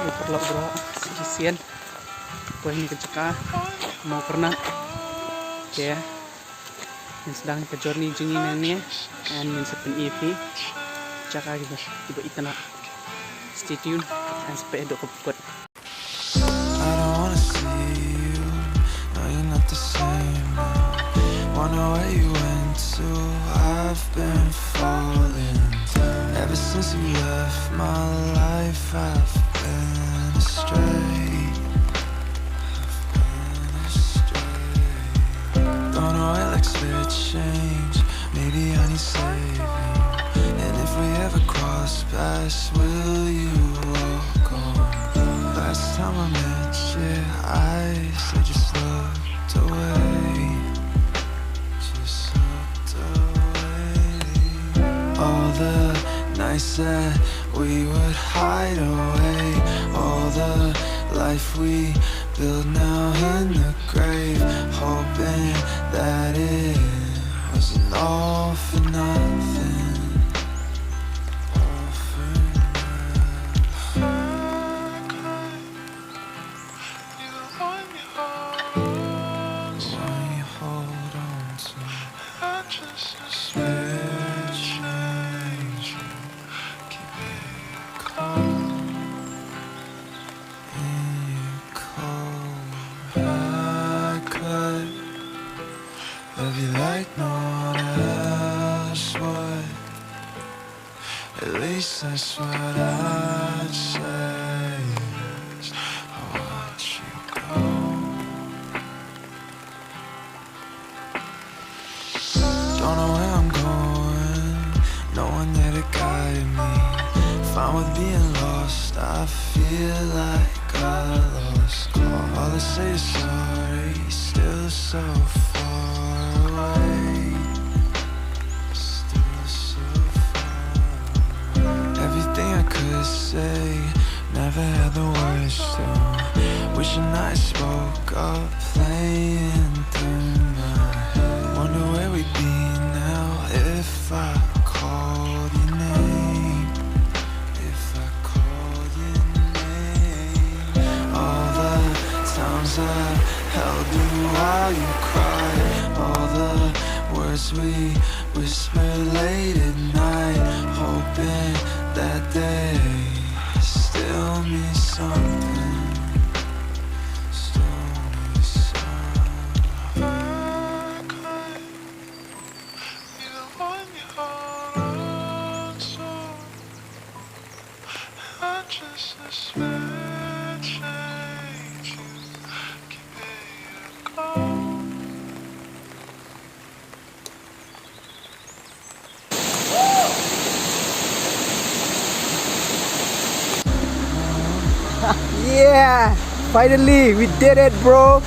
Perlaw bro, isian. Kuah ini keceka mau pernah ya. Yang sedang ke journey junginannya and min sa EP caka gitu tiba itana stay tuned and sampai edok kebukot. I don't wanna see you, no you're not the same now. Wonder where you went to, I've been falling down. Ever since you left my life, I've been astray. Don't know it like spit change, maybe I need saving. And if we ever cross paths, will you walk on? Last time I met you, I said just looked away. Just looked away. All the nights that we would hide away, all the life we build now in the grave, hoping that it wasn't all for nothing. All for nothing. You're the one you hold on to. I just switch, change, keep it calm. Love you like no one else would. At least that's what I'd say. I watch you go. Don't know where I'm going, no one there to guide me. Fine with being lost, I feel like I lost call. All I say is sorry, still so far away. Still so far away. Everything I could say, never had the words to. Wishing I spoke up, playing through my head. Wonder where we'd be now if I called your name. If I called your name. All the times I held you while you cried, all the words we whispered late at night, hoping that they still mean something. Still mean something. You're the one you hold on to. I just suspect change you. Keep it calm. Yeah, finally we did it bro.